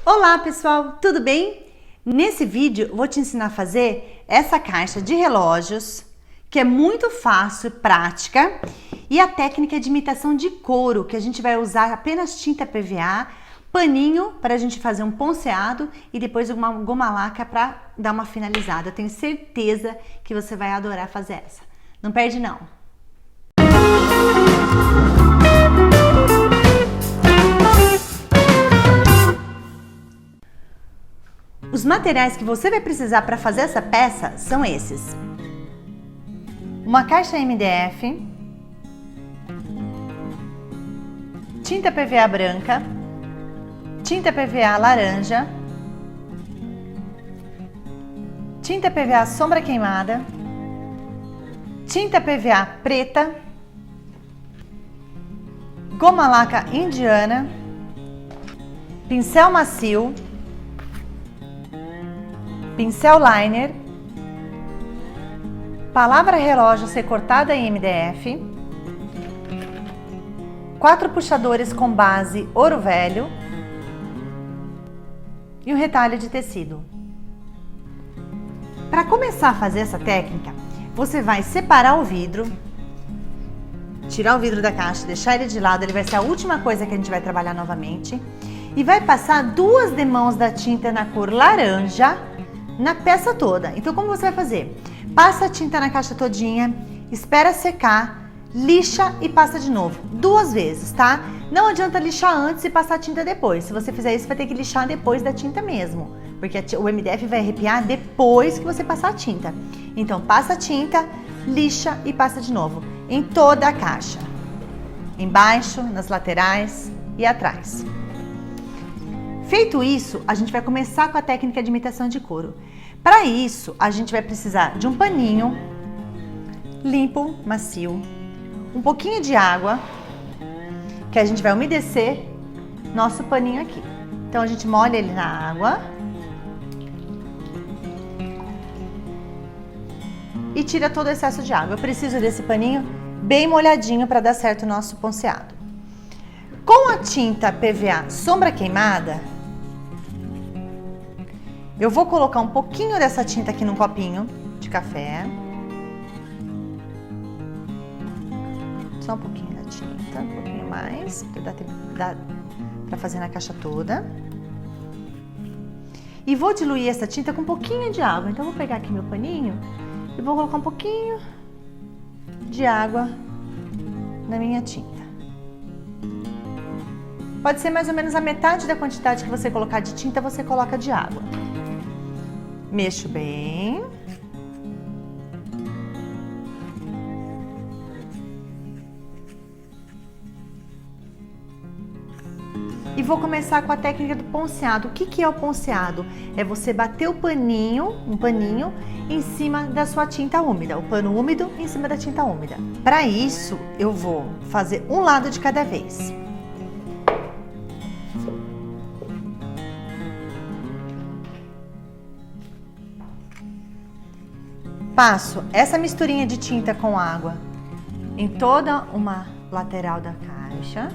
Olá pessoal, tudo bem? Nesse vídeo eu vou te ensinar a fazer essa caixa de relógios, que é muito fácil, prática, e a técnica de imitação de couro, que a gente vai usar apenas tinta PVA, paninho para a gente fazer um ponceado e depois uma goma laca para dar uma finalizada. Eu tenho certeza que você vai adorar fazer essa. Não perde não! Os materiais que você vai precisar para fazer essa peça são esses: uma caixa MDF, tinta PVA branca, tinta PVA laranja, tinta PVA sombra queimada, tinta PVA preta, goma laca indiana, pincel macio, pincel liner, palavra relógios recortada em MDF, 4 puxadores com base ouro velho e um retalho de tecido. Para começar a fazer essa técnica, você vai separar o vidro, tirar o vidro da caixa, deixar ele de lado, ele vai ser a última coisa que a gente vai trabalhar novamente, e vai passar 2 demãos da tinta na cor laranja na peça toda. Então, como você vai fazer? Passa a tinta na caixa todinha, espera secar, lixa e passa de novo, 2 vezes, tá? Não adianta lixar antes e passar a tinta depois. Se você fizer isso, vai ter que lixar depois da tinta mesmo, porque o MDF vai arrepiar depois que você passar a tinta. Então, passa a tinta, lixa e passa de novo, em toda a caixa, embaixo, nas laterais e atrás. Feito isso, a gente vai começar com a técnica de imitação de couro. Para isso, a gente vai precisar de um paninho limpo, macio, um pouquinho de água, que a gente vai umedecer nosso paninho aqui. Então, a gente molha ele na água e tira todo o excesso de água. Eu preciso desse paninho bem molhadinho para dar certo o nosso ponceado. Com a tinta PVA sombra queimada, eu vou colocar um pouquinho dessa tinta aqui num copinho de café. Só um pouquinho da tinta, um pouquinho mais, para dar tempo para fazer na caixa toda. E vou diluir essa tinta com um pouquinho de água. Então, eu vou pegar aqui meu paninho e vou colocar um pouquinho de água na minha tinta. Pode ser mais ou menos a metade da quantidade que você colocar de tinta, você coloca de água. Mexo bem. E vou começar com a técnica do ponceado. O que é o ponceado? É você bater o paninho, um paninho, em cima da sua tinta úmida. O pano úmido em cima da tinta úmida. Para isso, eu vou fazer um lado de cada vez. Passo essa misturinha de tinta com água em toda uma lateral da caixa.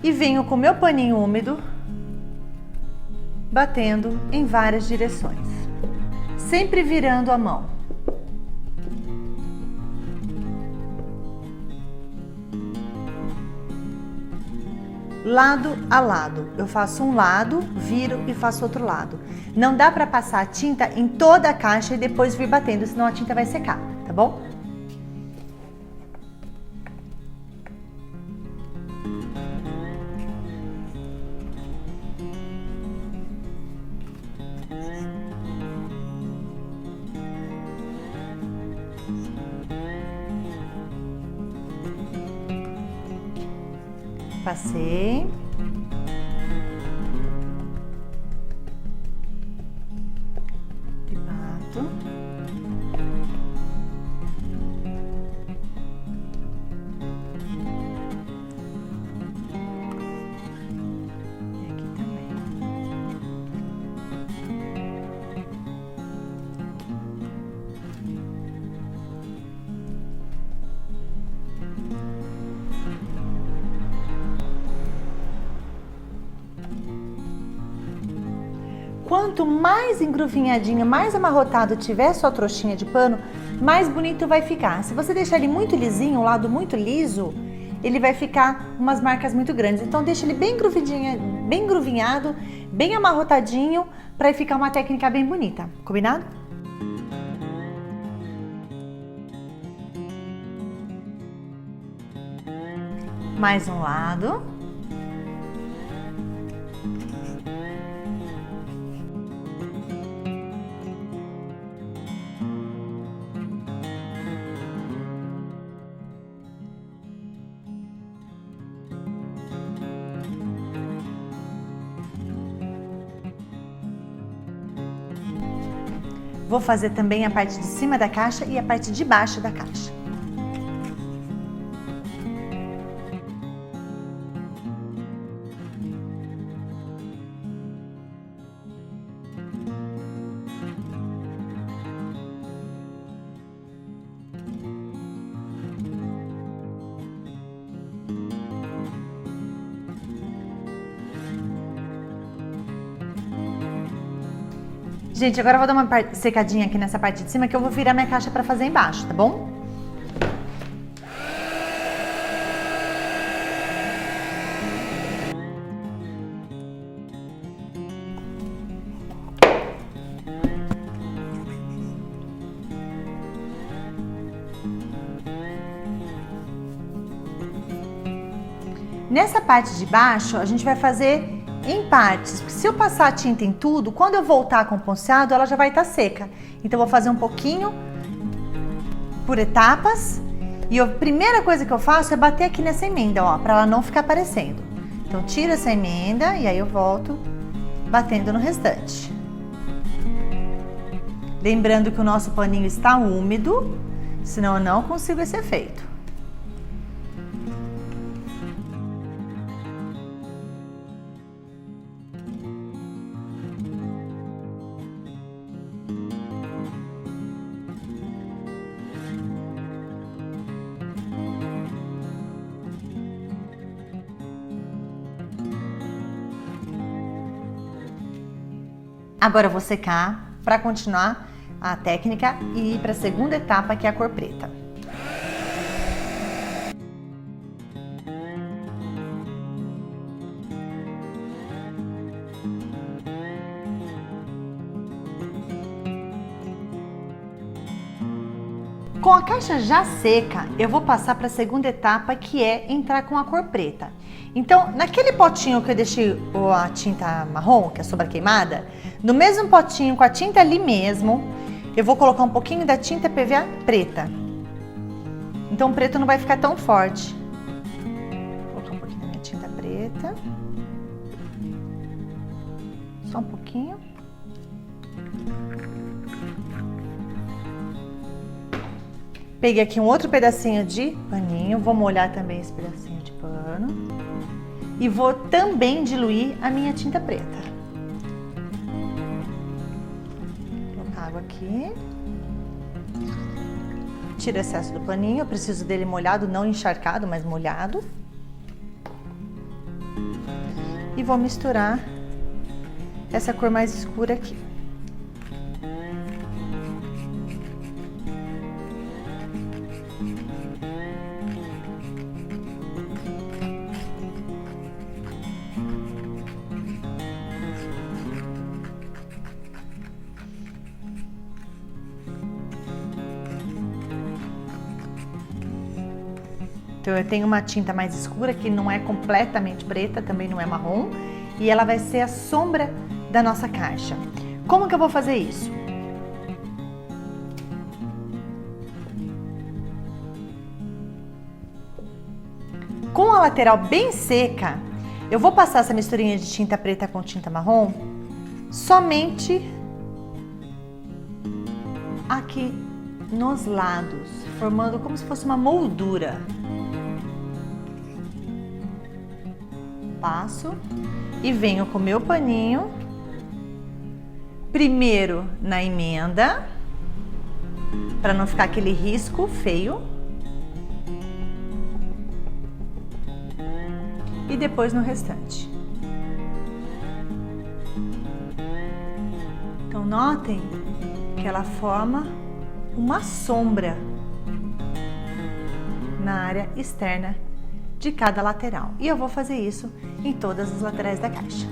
E venho com meu paninho úmido, batendo em várias direções, sempre virando a mão. Lado a lado, eu faço um lado, viro e faço outro lado. Não dá para passar a tinta em toda a caixa e depois vir batendo, senão a tinta vai secar, tá bom? Passei. E bato. E aqui também. quanto mais engruvinhadinho, mais amarrotado tiver a sua trouxinha de pano, mais bonito vai ficar. Se você deixar ele muito lisinho, um lado muito liso, ele vai ficar umas marcas muito grandes. Então deixa ele bem gruvinhado, bem amarrotadinho, para ficar uma técnica bem bonita. Combinado? Mais um lado. Vou fazer também a parte de cima da caixa e a parte de baixo da caixa. Gente, agora eu vou dar uma secadinha aqui nessa parte de cima que eu vou virar minha caixa pra fazer embaixo, tá bom? Nessa parte de baixo, a gente vai fazer em partes, porque se eu passar a tinta em tudo, quando eu voltar com o ponceado, ela já vai estar seca. Então, eu vou fazer um pouquinho por etapas. E a primeira coisa que eu faço é bater aqui nessa emenda, ó, para ela não ficar aparecendo. Então, tiro essa emenda e aí eu volto batendo no restante. Lembrando que o nosso paninho está úmido, senão eu não consigo esse efeito. Agora eu vou secar para continuar a técnica e ir para a segunda etapa, que é a cor preta. Com a caixa já seca, eu vou passar para a segunda etapa, que é entrar com a cor preta. Então, naquele potinho que eu deixei a tinta marrom, que é a sobra queimada, no mesmo potinho com a tinta ali mesmo, eu vou colocar um pouquinho da tinta PVA preta. Então, o preto não vai ficar tão forte. Vou colocar um pouquinho da minha tinta preta. Só um pouquinho. Peguei aqui um outro pedacinho de paninho, vou molhar também esse pedacinho de pano. E vou também diluir a minha tinta preta. Vou colocar água aqui. Tira o excesso do paninho, eu preciso dele molhado, não encharcado, mas molhado. E vou misturar essa cor mais escura aqui. Então, eu tenho uma tinta mais escura, que não é completamente preta, também não é marrom, e ela vai ser a sombra da nossa caixa. Como que eu vou fazer isso? Com a lateral bem seca, eu vou passar essa misturinha de tinta preta com tinta marrom somente aqui nos lados, formando como se fosse uma moldura. Passo e venho com o meu paninho, primeiro na emenda, para não ficar aquele risco feio, e depois no restante. Então notem que ela forma uma sombra na área externa de cada lateral. E eu vou fazer isso em todas as laterais da caixa.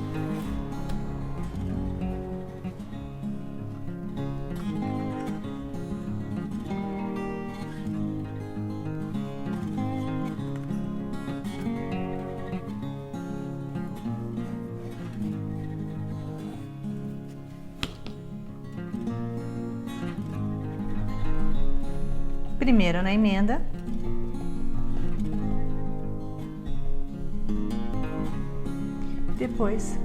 Primeiro na emenda, depois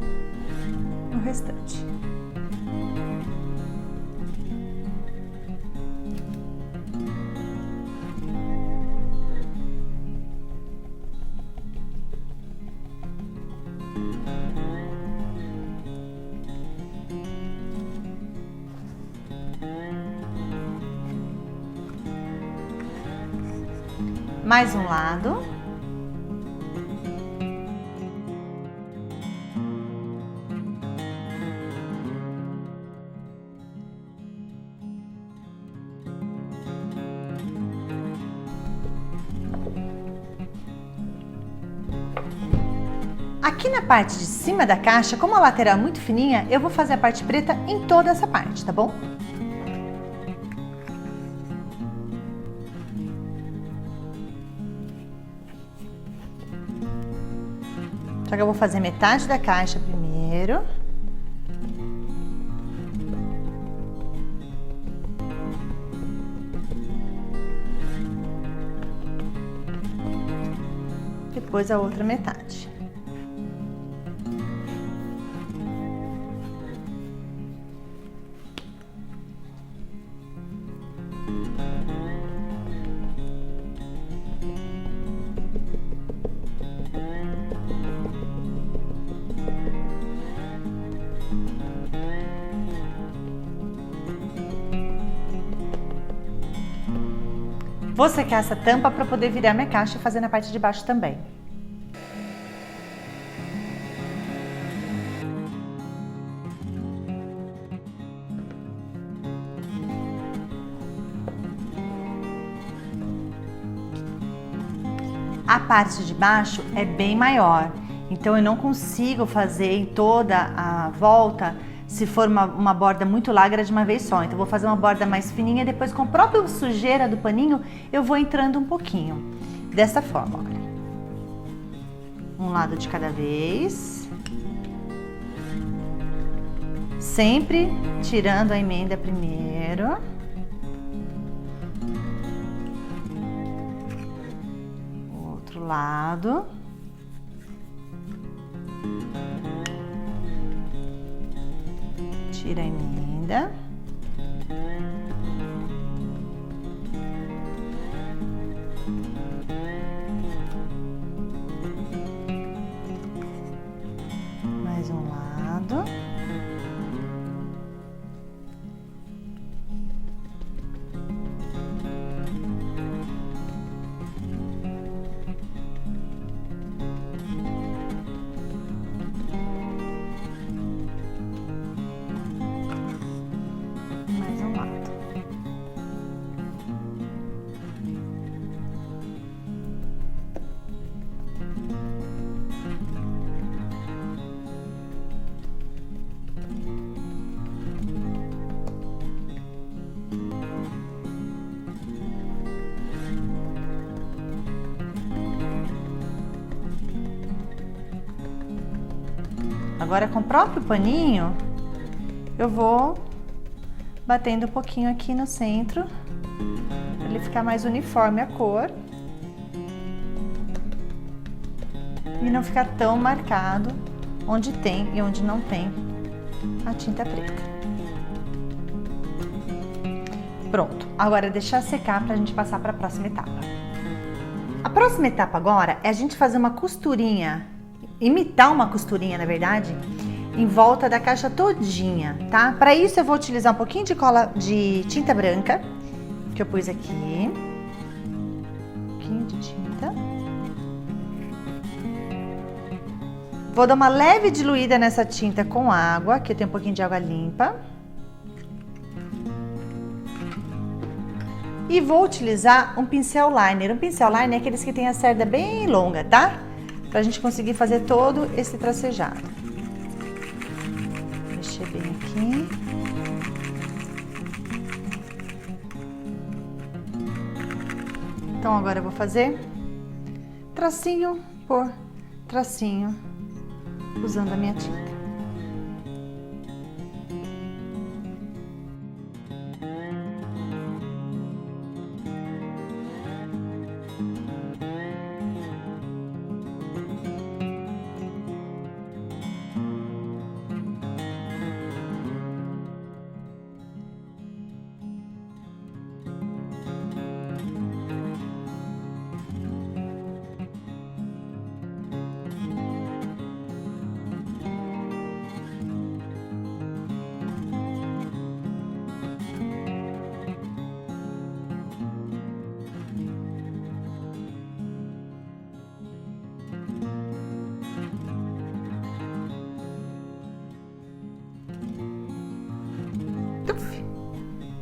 no restante. Mais um lado. Aqui na parte de cima da caixa, como a lateral é muito fininha, eu vou fazer a parte preta em toda essa parte, tá bom? Só que eu vou fazer metade da caixa primeiro. Depois a outra metade. Vou secar essa tampa para poder virar minha caixa e fazer na parte de baixo também. A parte de baixo é bem maior, então eu não consigo fazer em toda a volta se for uma borda muito larga de uma vez só. Então, eu vou fazer uma borda mais fininha, depois com a própria sujeira do paninho, eu vou entrando um pouquinho. Dessa forma, olha. Um lado de cada vez. Sempre tirando a emenda primeiro. Outro lado. Tira a emenda. Mais um lado. Agora, com o próprio paninho, eu vou batendo um pouquinho aqui no centro, para ele ficar mais uniforme a cor. E não ficar tão marcado onde tem e onde não tem a tinta preta. Pronto, agora é deixar secar para a gente passar para a próxima etapa. A próxima etapa agora é a gente fazer uma costurinha, imitar uma costurinha, na verdade, em volta da caixa todinha, tá? Para isso eu vou utilizar um pouquinho de cola de tinta branca, que eu pus aqui. Um pouquinho de tinta. Vou dar uma leve diluída nessa tinta com água, que eu tenho um pouquinho de água limpa. E vou utilizar um pincel liner. Um pincel liner é aqueles que tem a cerda bem longa, tá? Pra gente conseguir fazer todo esse tracejado. Mexer bem aqui. Então agora eu vou fazer tracinho por tracinho, usando a minha tinta.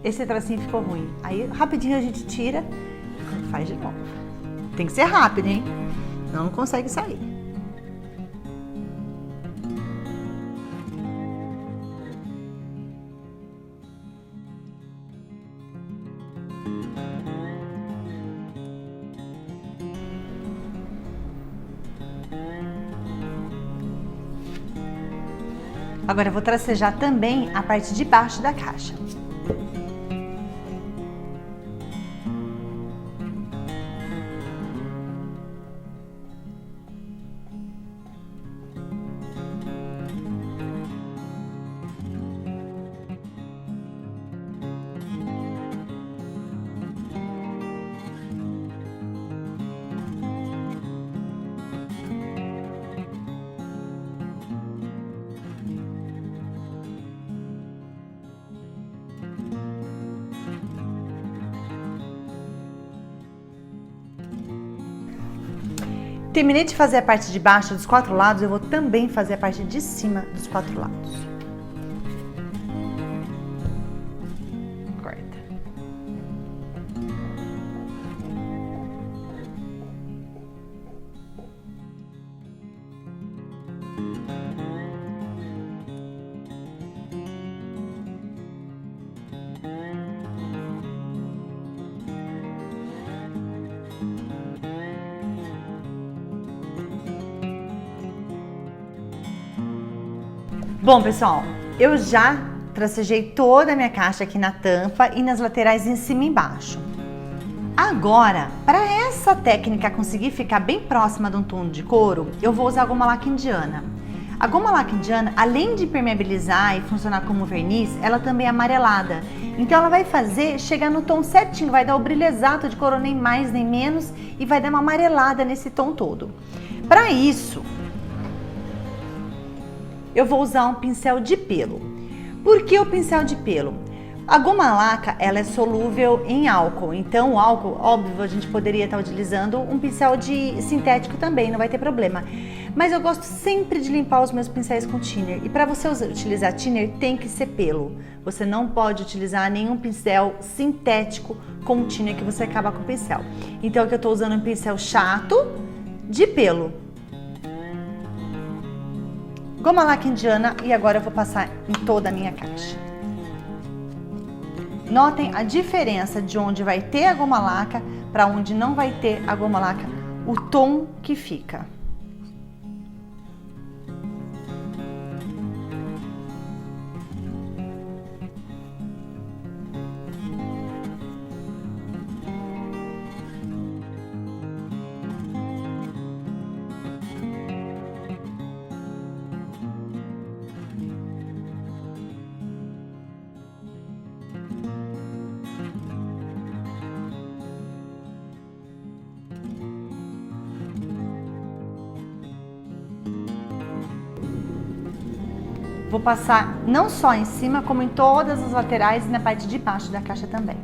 Esse tracinho ficou ruim. Aí rapidinho a gente tira e faz de novo. Tem que ser rápido, hein? Senão não consegue sair. Agora eu vou tracejar também a parte de baixo da caixa. Terminei de fazer a parte de baixo dos 4 lados, eu vou também fazer a parte de cima dos 4 lados. Corta. Bom, pessoal, eu já tracejei toda a minha caixa aqui na tampa e nas laterais em cima e embaixo. Agora, para essa técnica conseguir ficar bem próxima de um tom de couro, eu vou usar a goma laca indiana. A goma laca indiana, além de impermeabilizar e funcionar como verniz, ela também é amarelada. Então ela vai fazer chegar no tom certinho, vai dar o brilho exato de couro, nem mais nem menos, e vai dar uma amarelada nesse tom todo. Para isso, eu vou usar um pincel de pelo. Por que o pincel de pelo? A goma laca, ela é solúvel em álcool, então o álcool, óbvio, a gente poderia estar utilizando um pincel de sintético também, não vai ter problema. Mas eu gosto sempre de limpar os meus pincéis com thinner, e para você utilizar thinner tem que ser pelo. Você não pode utilizar nenhum pincel sintético com thinner que você acaba com o pincel. Então aqui eu estou usando um pincel chato de pelo. Goma laca indiana, e agora eu vou passar em toda a minha caixa. Notem a diferença de onde vai ter a goma laca para onde não vai ter a goma laca, o tom que fica. Vou passar não só em cima, como em todas as laterais e na parte de baixo da caixa também.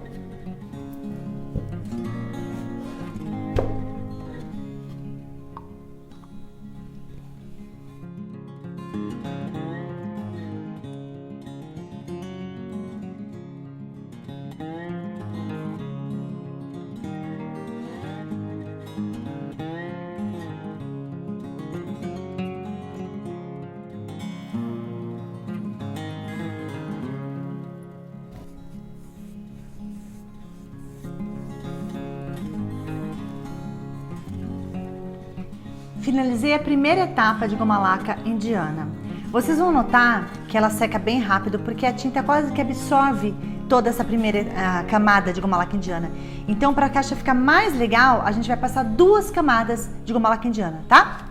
finalizei a primeira etapa de goma laca indiana. Vocês vão notar que ela seca bem rápido porque a tinta quase que absorve toda essa primeira camada de goma laca indiana. Então, para a caixa ficar mais legal, a gente vai passar 2 camadas de goma laca indiana, tá?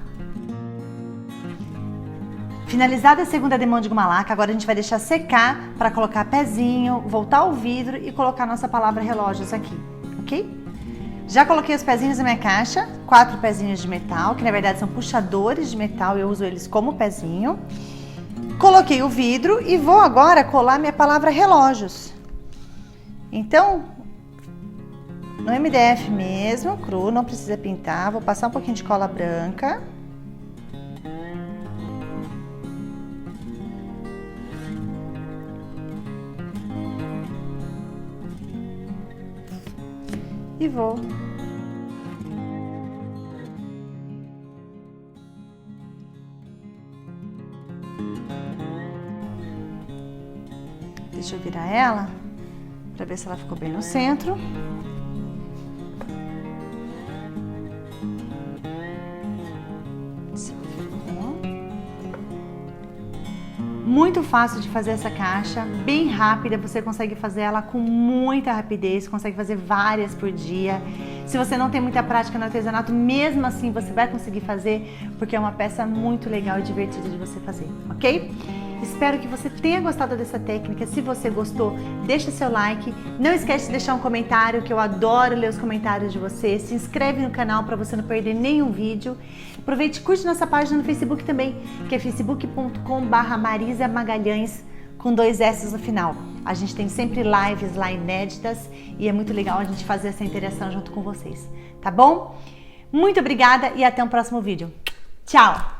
Finalizada a segunda demão de goma laca, agora a gente vai deixar secar para colocar pezinho, voltar o vidro e colocar nossa palavra relógios aqui, ok? Já coloquei os pezinhos na minha caixa, 4 pezinhos de metal, que na verdade são puxadores de metal e eu uso eles como pezinho. Coloquei o vidro e vou agora colar minha palavra relógios. Então, no MDF mesmo, cru, não precisa pintar, vou passar um pouquinho de cola branca. E vou. Deixa eu virar ela para ver se ela ficou bem no centro. Muito fácil de fazer essa caixa, bem rápida, você consegue fazer ela com muita rapidez, consegue fazer várias por dia. Se você não tem muita prática no artesanato, mesmo assim você vai conseguir fazer, porque é uma peça muito legal e divertida de você fazer, ok? Espero que você tenha gostado dessa técnica. Se você gostou, deixa seu like. Não esquece de deixar um comentário, que eu adoro ler os comentários de vocês. Se inscreve no canal para você não perder nenhum vídeo. Aproveite e curte nossa página no Facebook também, que é facebook.com/Marisa Magalhães, com 2 S no final. A gente tem sempre lives lá inéditas e é muito legal a gente fazer essa interação junto com vocês, tá bom? Muito obrigada e até o próximo vídeo. Tchau!